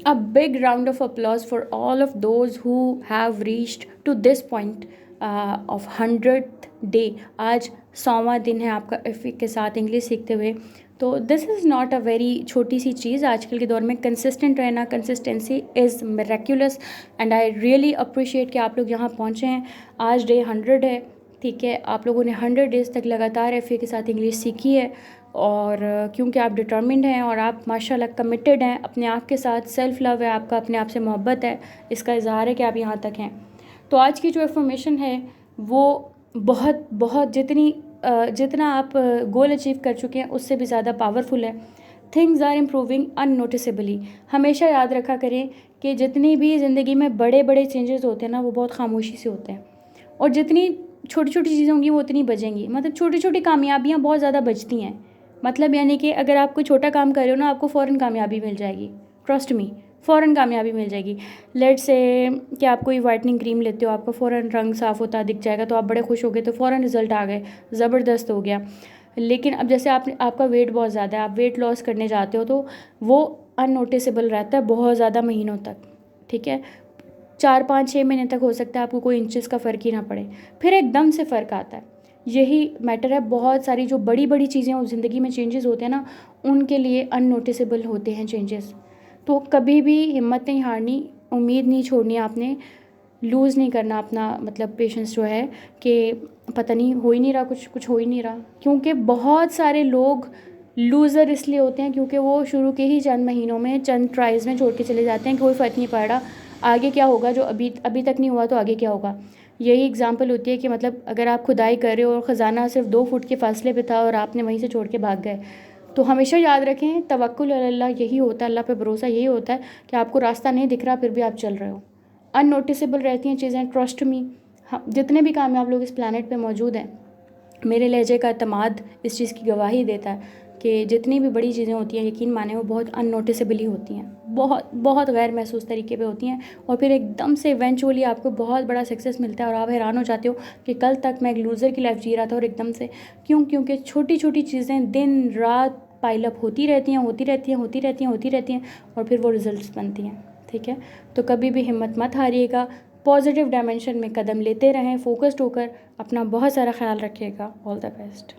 A big round of applause for all of those who have reached to this point of 100th day. आज 100वां दिन है आपका F के साथ English सीखते हुए। तो this is not a very छोटी सी चीज़। आजकल के दौर में कंसिस्टेंट रहना, consistency is miraculous and I really appreciate कि आप लोग यहाँ पहुँचे हैं। आज डे 100 है, ठीक है। आप लोगों ने 100 डेज़ तक लगातार एफ़ के साथ इंग्लिश सीखी है और क्योंकि आप डिटर्मिन्ड हैं और आप माशाल्लाह कमिटेड हैं अपने आप के साथ, सेल्फ़ लव है आपका, अपने आप से मोहब्बत है, इसका इज़हार है कि आप यहाँ तक हैं। तो आज की जो इन्फॉर्मेशन है वो बहुत बहुत जितना आप गोल अचीव कर चुके हैं उससे भी ज़्यादा पावरफुल है। Things are improving unnoticeably. हमेशा याद रखा करें कि जितनी भी ज़िंदगी में बड़े बड़े चेंजेस होते हैं ना, वो बहुत खामोशी से होते हैं, और जितनी छोटी छोटी चीज़ें होंगी वो उतनी बजेंगी। मतलब छोटी छोटी कामयाबियाँ बहुत ज़्यादा बचती हैं। मतलब यानी कि अगर आप कोई छोटा काम कर रहे हो ना, आपको फ़ौरन कामयाबी मिल जाएगी। ट्रस्ट मी, फ़ौरन कामयाबी मिल जाएगी। लेट्स से कि आप कोई वाइटनिंग क्रीम लेते हो, आपका फ़ौरन रंग साफ़ होता दिख जाएगा, तो आप बड़े खुश हो गए, तो फ़ौरन रिज़ल्ट आ गए, ज़बरदस्त हो गया। लेकिन अब जैसे आपका वेट बहुत ज़्यादा है, आप वेट लॉस करने जाते हो, तो वो अननोटिसेबल रहता है बहुत ज़्यादा महीनों तक, ठीक है। 4 5 6 महीने तक हो सकता है आपको कोई इंचेस का फ़र्क ही ना पड़े, फिर एकदम से फ़र्क आता है। यही मैटर है। बहुत सारी जो बड़ी बड़ी चीज़ें उस ज़िंदगी में चेंजेस होते हैं ना, उनके लिए अननोटिसेबल होते हैं चेंजेस। तो कभी भी हिम्मत नहीं हारनी, उम्मीद नहीं छोड़नी आपने, लूज़ नहीं करना अपना मतलब पेशेंस जो है कि पता नहीं हो ही नहीं रहा, कुछ हो ही नहीं रहा। क्योंकि बहुत सारे लोग लूज़र इसलिए होते हैं क्योंकि वो शुरू के ही चंद महीनों में, चंद ट्राइल्स में छोड़ के चले जाते हैं कि कोई फ़र्क नहीं पड़ रहा, आगे क्या होगा, जो अभी अभी तक नहीं हुआ तो आगे क्या होगा। यही एग्जांपल होती है कि मतलब अगर आप खुदाई कर रहे हो और ख़जाना सिर्फ 2 फुट के फासले पे था और आपने वहीं से छोड़ के भाग गए, तो हमेशा याद रखें तवक्कुल अल्लाह यही होता है, अल्लाह पे भरोसा यही होता है कि आपको रास्ता नहीं दिख रहा फिर भी आप चल रहे हो। अननोटिसेबल रहती हैं चीज़ें, ट्रस्ट मी। जितने भी कामयाब लोग इस प्लानट पे मौजूद हैं, मेरे लहजे का एतमाद इस चीज़ की गवाही देता है कि जितनी भी बड़ी चीज़ें होती हैं, यकीन माने वो बहुत अननोटिसेबली होती हैं, बहुत बहुत गैर महसूस तरीके पे होती हैं, और फिर एकदम से इवेंचुअली आपको बहुत बड़ा सक्सेस मिलता है और आप हैरान हो जाते हो कि कल तक मैं एक लूज़र की लाइफ जी रहा था और एकदम से क्योंकि छोटी छोटी चीज़ें दिन रात पाइलअप होती रहती हैं, होती रहती हैं, होती रहती हैं, होती रहती हैं, और फिर वो रिजल्ट्स बनती हैं, ठीक है। तो कभी भी हिम्मत मत हारिएगा, पॉजिटिव डायमेंशन में कदम लेते रहें, फोकस्ड होकर अपना बहुत सारा ख्याल रखिएगा। All the best.